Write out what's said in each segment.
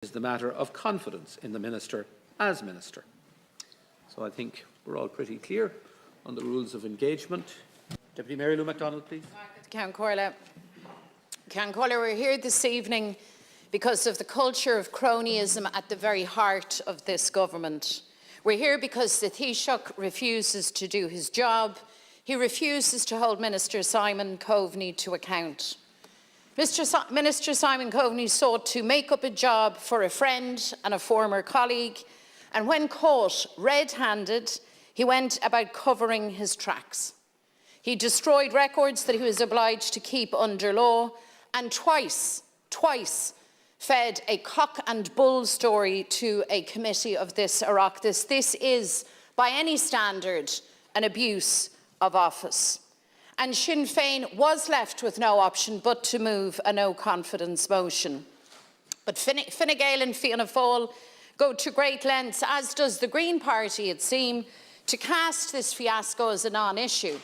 is the matter of confidence in the Minister as Minister. So I think we're all pretty clear on the rules of engagement. Deputy Mary Lou MacDonald, please. Ceann Comhairle, we're here this evening because of the culture of cronyism at the very heart of this government. We're here because the Taoiseach refuses to do his job. He refuses to hold Minister Simon Coveney to account. Minister Simon Coveney sought to make up a job for a friend and a former colleague, and when caught red-handed, he went about covering his tracks. He destroyed records that he was obliged to keep under law, and twice fed a cock and bull story to a committee of this Oireachtas. This is, by any standard, an abuse of office. And Sinn Féin was left with no option but to move a no-confidence motion. But Fine Gael and Fianna Fáil go to great lengths, as does the Green Party, it seems, to cast this fiasco as a non-issue.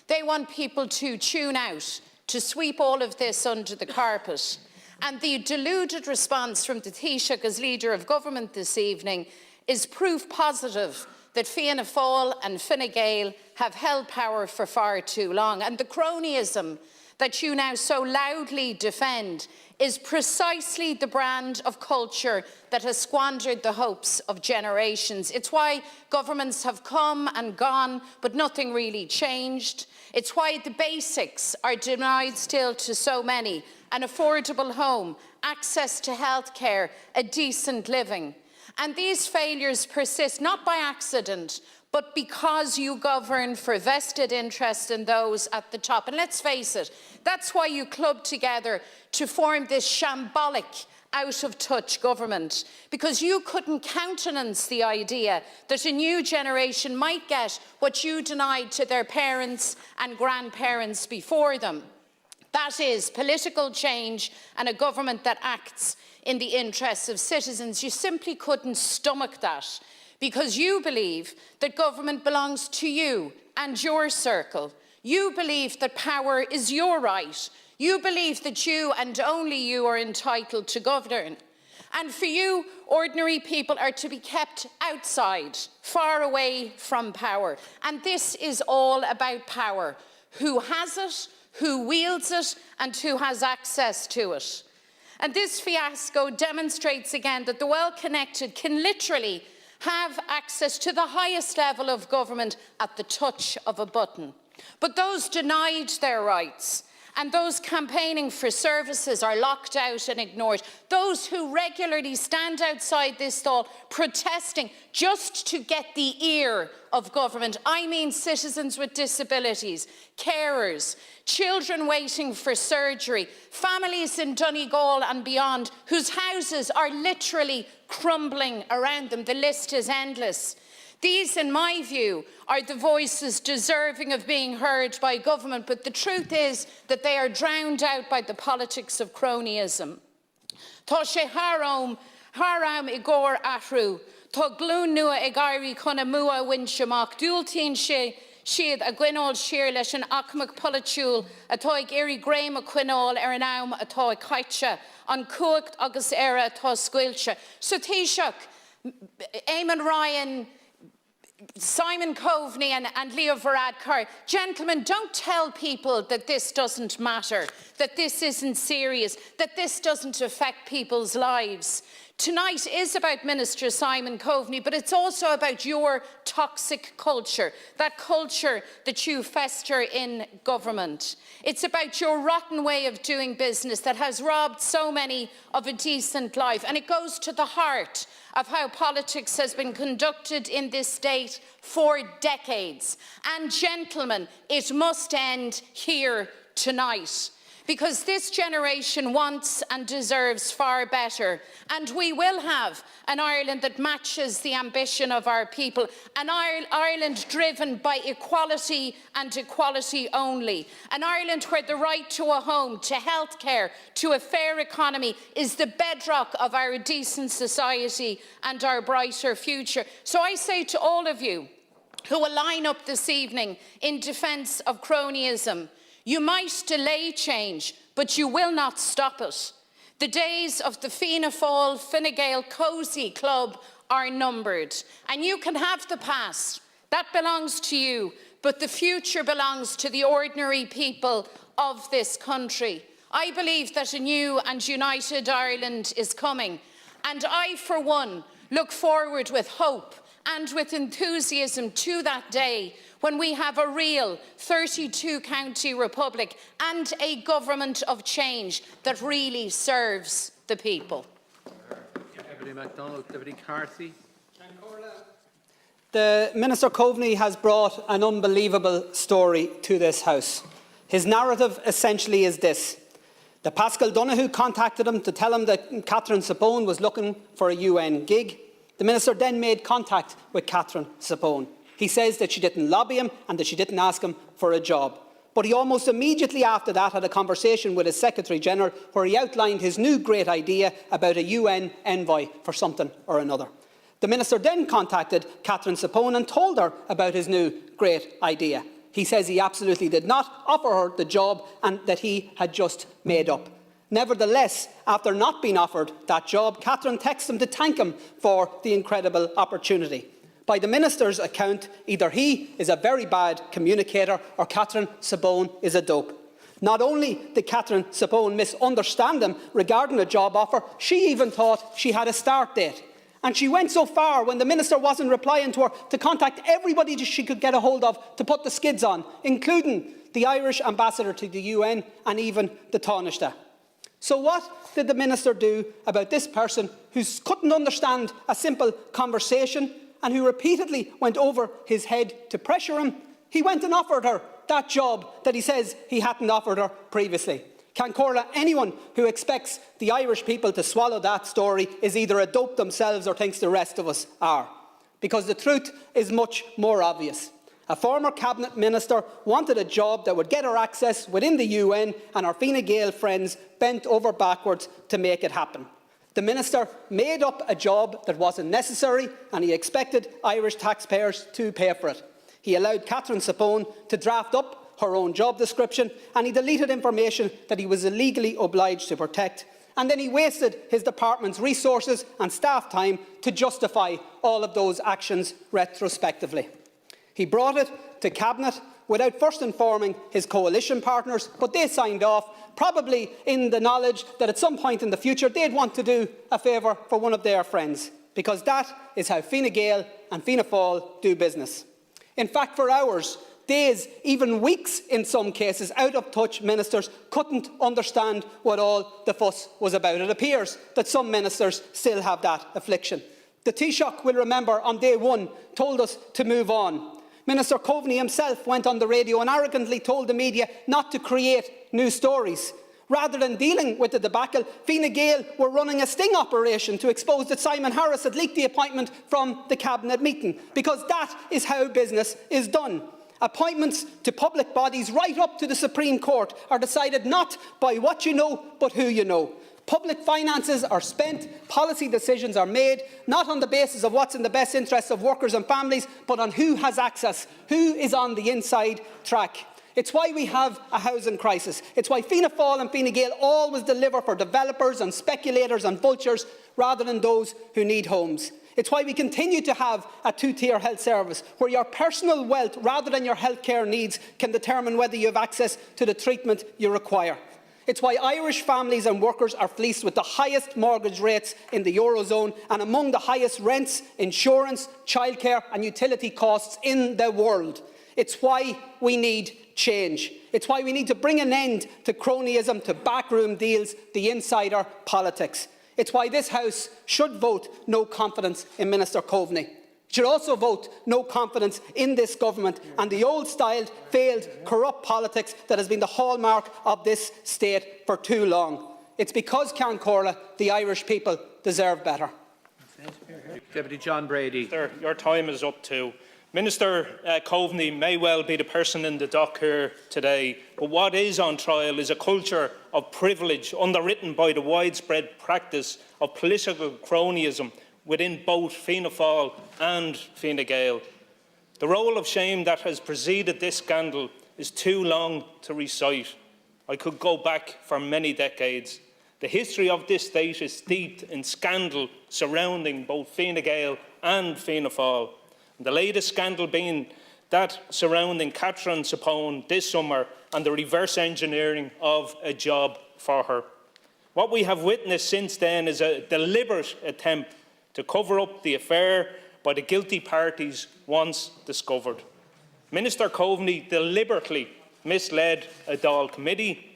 They want people to tune out, to sweep all of this under the carpet. And the deluded response from the Taoiseach as Leader of Government this evening is proof positive that Fianna Fáil and Fine Gael have held power for far too long. And the cronyism that you now so loudly defend is precisely the brand of culture that has squandered the hopes of generations. It's why governments have come and gone, but nothing really changed. It's why the basics are denied still to so many: an affordable home, access to healthcare, a decent living. And these failures persist not by accident, but because you govern for vested interest in those at the top. And let's face it, that's why you clubbed together to form this shambolic, out-of-touch government, because you couldn't countenance the idea that a new generation might get what you denied to their parents and grandparents before them. That is political change and a government that acts in the interests of citizens. You simply couldn't stomach that, because you believe that government belongs to you and your circle. You believe that power is your right. You believe that you and only you are entitled to govern. And for you, ordinary people are to be kept outside, far away from power. And this is all about power. Who has it, who wields it, and who has access to it. And this fiasco demonstrates again that the well-connected can literally have access to the highest level of government at the touch of a button. But those denied their rights and those campaigning for services are locked out and ignored. Those who regularly stand outside this Dáil protesting just to get the ear of government. I mean citizens with disabilities, carers, children waiting for surgery, families in Donegal and beyond whose houses are literally crumbling around them. The list is endless. These, in my view, are the voices deserving of being heard by government, but the truth is that they are drowned out by the politics of cronyism. Tá sé haram I gcóir athrú, tá glún nua ag éirí chuna mua winseamach, dúiltíonn siad a gcuinál siar leis an acmach politiúil atá ag éirí gréim a cuineáil ar an am atá ag caite, an cuacht agus éire atá scuilte. So Taoiseach, Eamon Ryan, Simon Coveney and Leo Varadkar, gentlemen, don't tell people that this doesn't matter, that this isn't serious, that this doesn't affect people's lives. Tonight is about Minister Simon Coveney, but it's also about your toxic culture, that culture that you fester in government. It's about your rotten way of doing business that has robbed so many of a decent life, and it goes to the heart of how politics has been conducted in this state for decades. And gentlemen, it must end here tonight, because this generation wants and deserves far better. And we will have an Ireland that matches the ambition of our people, an Ireland driven by equality and equality only, an Ireland where the right to a home, to healthcare, to a fair economy is the bedrock of our decent society and our brighter future. So I say to all of you who will line up this evening in defence of cronyism, you might delay change, but you will not stop it. The days of the Fianna Fáil, Fine Gael cosy club are numbered, and you can have the past. That belongs to you, but the future belongs to the ordinary people of this country. I believe that a new and united Ireland is coming, and I, for one, look forward with hope and with enthusiasm to that day when we have a real 32-county republic and a government of change that really serves the people. Deputy MacDonald, Deputy Carthy. The Minister Coveney has brought an unbelievable story to this House. His narrative essentially is this: that Pascal Donoghue contacted him to tell him that Catherine Sapone was looking for a UN gig. The Minister then made contact with Catherine Sapone. He says that she didn't lobby him and that she didn't ask him for a job. But he almost immediately after that had a conversation with his Secretary-General where he outlined his new great idea about a UN envoy for something or another. The Minister then contacted Catherine Sapone and told her about his new great idea. He says he absolutely did not offer her the job and that he had just made up. Nevertheless, after not being offered that job, Catherine texted him to thank him for the incredible opportunity. By the Minister's account, either he is a very bad communicator or Catherine Sapone is a dope. Not only did Catherine Sapone misunderstand him regarding a job offer, she even thought she had a start date. And she went so far, when the Minister wasn't replying to her, to contact everybody she could get a hold of to put the skids on, including the Irish ambassador to the UN and even the Taoiseach. So what did the Minister do about this person who couldn't understand a simple conversation and who repeatedly went over his head to pressure him? He went and offered her that job that he says he hadn't offered her previously. Cancorla, anyone who expects the Irish people to swallow that story is either a dope themselves or thinks the rest of us are. Because the truth is much more obvious. A former Cabinet Minister wanted a job that would get her access within the UN, and our Fine Gael friends bent over backwards to make it happen. The Minister made up a job that wasn't necessary, and he expected Irish taxpayers to pay for it. He allowed Catherine Sapone to draft up her own job description, and he deleted information that he was illegally obliged to protect. And then he wasted his department's resources and staff time to justify all of those actions retrospectively. He brought it to Cabinet without first informing his coalition partners, but they signed off, probably in the knowledge that at some point in the future they'd want to do a favour for one of their friends, because that is how Fine Gael and Fianna Fáil do business. In fact, for hours, days, even weeks in some cases, out-of-touch ministers couldn't understand what all the fuss was about. It appears that some ministers still have that affliction. The Taoiseach, will remember, on day one told us to move on. Minister Coveney himself went on the radio and arrogantly told the media not to create new stories. Rather than dealing with the debacle, Fine Gael were running a sting operation to expose that Simon Harris had leaked the appointment from the Cabinet meeting, because that is how business is done. Appointments to public bodies right up to the Supreme Court are decided not by what you know, but who you know. Public finances are spent, policy decisions are made, not on the basis of what's in the best interests of workers and families, but on who has access, who is on the inside track. It's why we have a housing crisis. It's why Fianna Fáil and Fine Gael always deliver for developers and speculators and vultures rather than those who need homes. It's why we continue to have a two-tier health service where your personal wealth rather than your healthcare needs can determine whether you have access to the treatment you require. It's why Irish families and workers are fleeced with the highest mortgage rates in the Eurozone and among the highest rents, insurance, childcare and utility costs in the world. It's why we need change. It's why we need to bring an end to cronyism, to backroom deals, the insider politics. It's why this House should vote no confidence in Minister Coveney. It should also vote no confidence in this government and the old-styled, failed, corrupt politics that has been the hallmark of this state for too long. It's because, Cancorla, the Irish people deserve better. Deputy John Brady. Sir, your time is up too. Minister Coveney may well be the person in the dock here today, but what is on trial is a culture of privilege underwritten by the widespread practice of political cronyism within both Fianna Fáil and Fine Gael. The roll of shame that has preceded this scandal is too long to recite. I could go back for many decades. The history of this state is steeped in scandal surrounding both Fine Gael and Fianna Fáil. The latest scandal being that surrounding Catherine Sapone this summer and the reverse engineering of a job for her. What we have witnessed since then is a deliberate attempt to cover up the affair by the guilty parties once discovered. Minister Coveney deliberately misled a Dáil committee.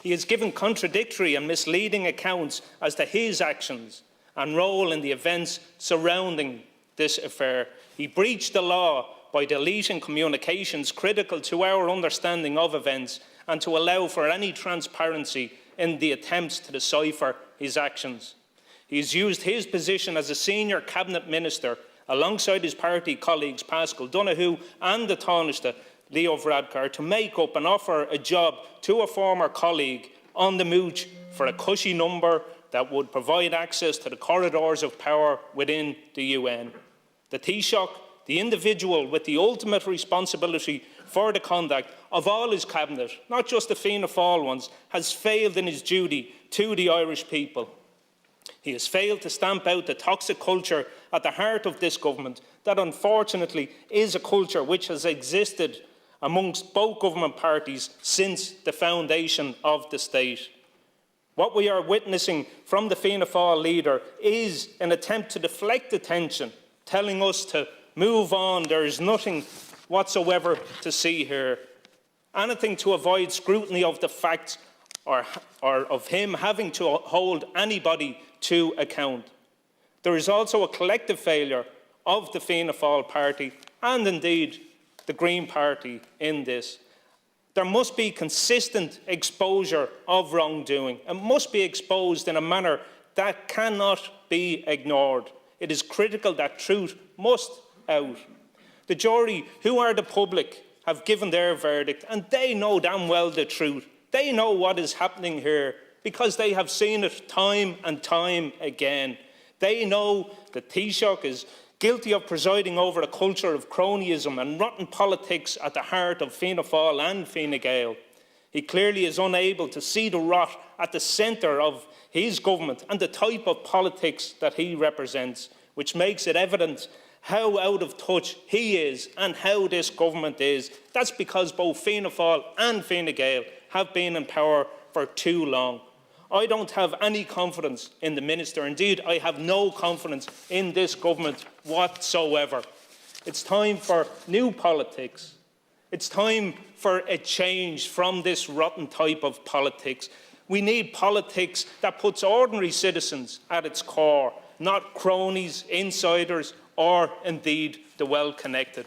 He has given contradictory and misleading accounts as to his actions and role in the events surrounding this affair. He breached the law by deleting communications critical to our understanding of events and to allow for any transparency in the attempts to decipher his actions. He has used his position as a senior cabinet minister alongside his party colleagues Paschal Donoghue and the Taoiseach Leo Varadkar to make up and offer a job to a former colleague on the mooch for a cushy number that would provide access to the corridors of power within the UN. The Taoiseach, the individual with the ultimate responsibility for the conduct of all his cabinet, not just the Fianna Fáil ones, has failed in his duty to the Irish people. He has failed to stamp out the toxic culture at the heart of this government that unfortunately is a culture which has existed amongst both government parties since the foundation of the state. What we are witnessing from the Fianna Fáil leader is an attempt to deflect attention, telling us to move on, there is nothing whatsoever to see here. Anything to avoid scrutiny of the facts or of him having to hold anybody to account. There is also a collective failure of the Fianna Fáil party and indeed the Green Party in this. There must be consistent exposure of wrongdoing. It must be exposed in a manner that cannot be ignored. It is critical that truth must out. The jury, who are the public, have given their verdict and they know damn well the truth. They know what is happening here because they have seen it time and time again. They know that Taoiseach is guilty of presiding over a culture of cronyism and rotten politics at the heart of Fianna Fáil and Fine Gael. He clearly is unable to see the rot at the centre of his government and the type of politics that he represents, which makes it evident how out of touch he is and how this government is. That's because both Fianna Fáil and Fine Gael have been in power for too long. I don't have any confidence in the minister. Indeed, I have no confidence in this government whatsoever. It's time for new politics. It's time for a change from this rotten type of politics. We need politics that puts ordinary citizens at its core, not cronies, insiders, or indeed the well-connected.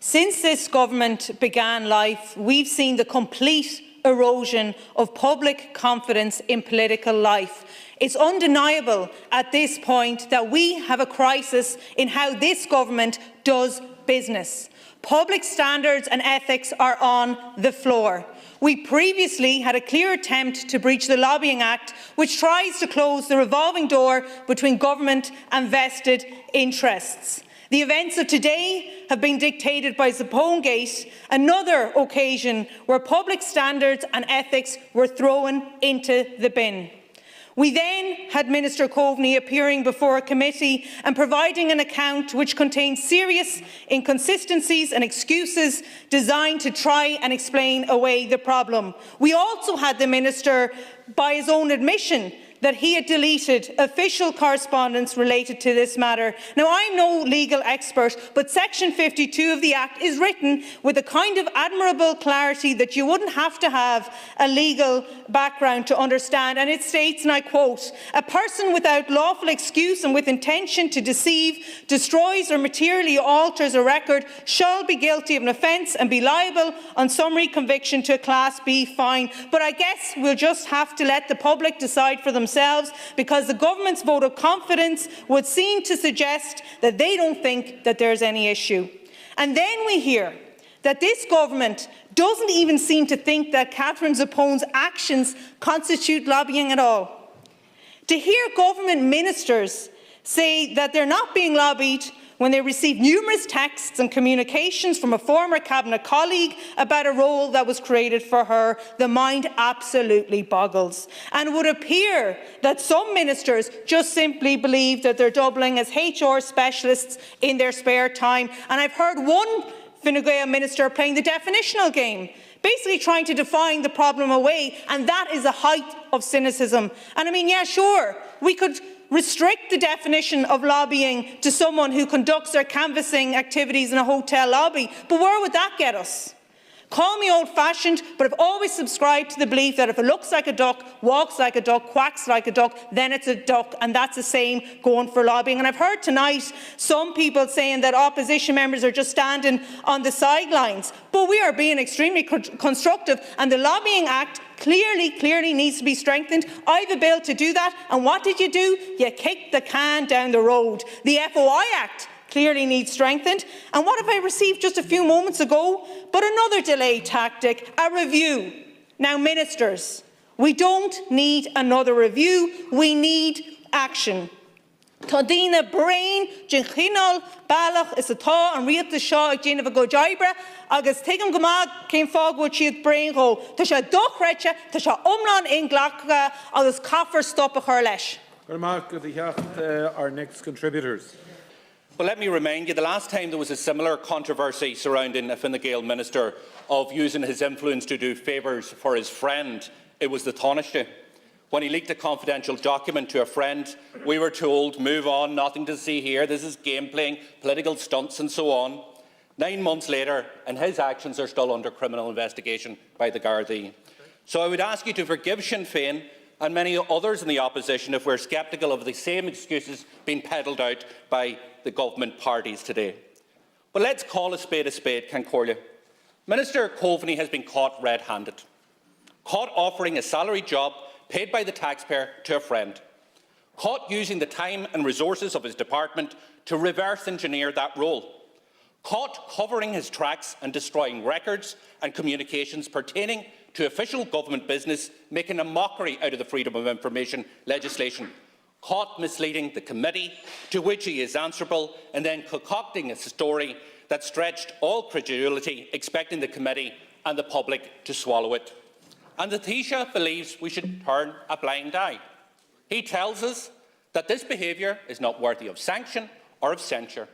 Since this government began life, we've seen the complete erosion of public confidence in political life. It's undeniable at this point that we have a crisis in how this government does business. Public standards and ethics are on the floor. We previously had a clear attempt to breach the Lobbying Act, which tries to close the revolving door between government and vested interests. The events of today have been dictated by Sapone-gate, another occasion where public standards and ethics were thrown into the bin. We then had Minister Coveney appearing before a committee and providing an account which contained serious inconsistencies and excuses designed to try and explain away the problem. We also had the Minister, by his own admission, that he had deleted official correspondence related to this matter. Now, I'm no legal expert, but Section 52 of the Act is written with a kind of admirable clarity that you wouldn't have to have a legal background to understand. And it states, and I quote, "A person without lawful excuse and with intention to deceive, destroys or materially alters a record shall be guilty of an offence and be liable on summary conviction to a Class B fine." But I guess we'll just have to let the public decide for themselves, because the government's vote of confidence would seem to suggest that they don't think that there's any issue. And then we hear that this government doesn't even seem to think that Catherine Sapone's actions constitute lobbying at all. To hear government ministers say that they're not being lobbied when they received numerous texts and communications from a former cabinet colleague about a role that was created for her, the mind absolutely boggles. And it would appear that some ministers just simply believe that they're doubling as HR specialists in their spare time. And I've heard one Fine Gael minister playing the definitional game, basically trying to define the problem away, and that is a height of cynicism. And I mean, yeah, sure, we could restrict the definition of lobbying to someone who conducts their canvassing activities in a hotel lobby, but where would that get us? Call me old-fashioned, but I've always subscribed to the belief that if it looks like a duck, walks like a duck, quacks like a duck, then it's a duck, and that's the same going for lobbying. And I've heard tonight some people saying that opposition members are just standing on the sidelines, but we are being extremely constructive, and the Lobbying Act clearly needs to be strengthened. I have a bill to do that, and what did? You kicked the can down the road. The FOI Act clearly needs strengthened. And what have I received just a few moments ago? But another delay tactic, a review. Now, ministers, we don't need another review, we need action. Tadina brain, Jinchinol, Balach is a thaw and Riat the Shaw, Geneva Gojibra, August Tigam Gamag came forward with brain ho. Tasha Dochrecha, Tasha Umlan in Glaka, August Kaffer stop a Herlesh. Our next contributors. Well, let me remind you, the last time there was a similar controversy surrounding a Fine Gael minister of using his influence to do favours for his friend, it was the Taoiseach. When he leaked a confidential document to a friend, we were told, move on, nothing to see here, this is game playing, political stunts and so on. 9 months later, and his actions are still under criminal investigation by the Gardaí. So I would ask you to forgive Sinn Féin and many others in the opposition if we're sceptical of the same excuses being peddled out by the government parties today. But let's call a spade, Concordia. Minister Coveney has been caught red-handed, caught offering a salaried job paid by the taxpayer to a friend, caught using the time and resources of his department to reverse engineer that role, caught covering his tracks and destroying records and communications pertaining to official government business, making a mockery out of the Freedom of Information legislation, caught misleading the committee to which he is answerable, and then concocting a story that stretched all credulity, expecting the committee and the public to swallow it. And the Taoiseach believes we should turn a blind eye. He tells us that this behaviour is not worthy of sanction or of censure,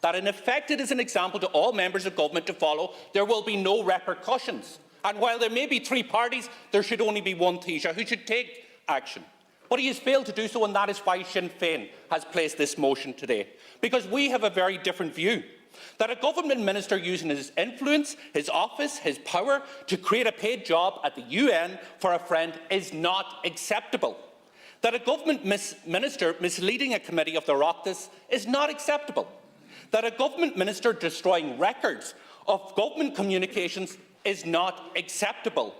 that in effect it is an example to all members of government to follow. There will be no repercussions. And while there may be three parties, there should only be one Taoiseach who should take action. But he has failed to do so, and that is why Sinn Féin has placed this motion today. Because we have a very different view. That a government minister using his influence, his office, his power to create a paid job at the UN for a friend is not acceptable. That a government minister misleading a committee of the Oireachtas is not acceptable. That a government minister destroying records of government communications is not acceptable.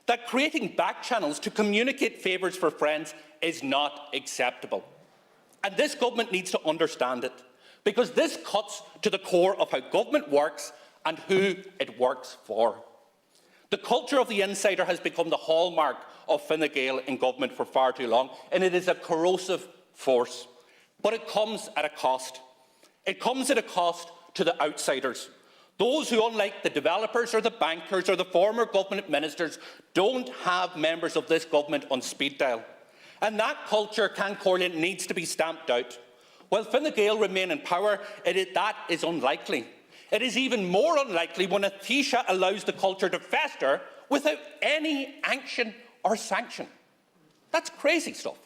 That creating back channels to communicate favours for friends is not acceptable. And this government needs to understand it, because this cuts to the core of how government works and who it works for. The culture of the insider has become the hallmark of Fine Gael in government for far too long, and it is a corrosive force. But it comes at a cost. It comes at a cost to the outsiders. Those who, unlike the developers or the bankers or the former government ministers, don't have members of this government on speed dial. And that culture, Concordia, needs to be stamped out. While Fine Gael remain in power, that is unlikely. It is even more unlikely when a Taoiseach allows the culture to fester without any action or sanction. That's crazy stuff.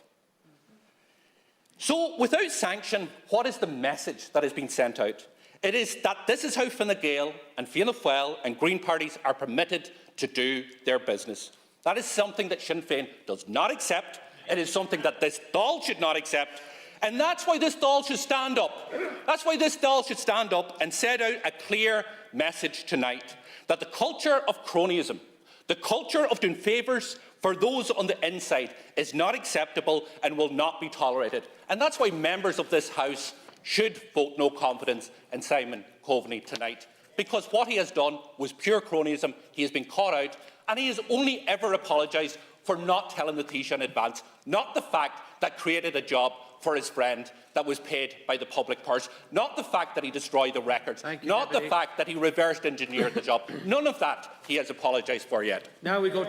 So, without sanction, what is the message that has been sent out? It is that this is how Fine Gael and Fianna Fáil and Green parties are permitted to do their business. That is something that Sinn Féin does not accept. It is something that this Dáil should not accept. And that's why this Dáil should stand up. That's why this Dáil should stand up and set out a clear message tonight that the culture of cronyism, the culture of doing favours for those on the inside is not acceptable and will not be tolerated. And that's why members of this House should vote no confidence in Simon Coveney tonight, because what he has done was pure cronyism. He has been caught out, and he has only ever apologised for not telling the Taoiseach in advance, not the fact that created a job for his friend that was paid by the public purse, not the fact that he destroyed the records, not the fact that he reversed engineered the job. None of that he has apologised for yet. Now we go to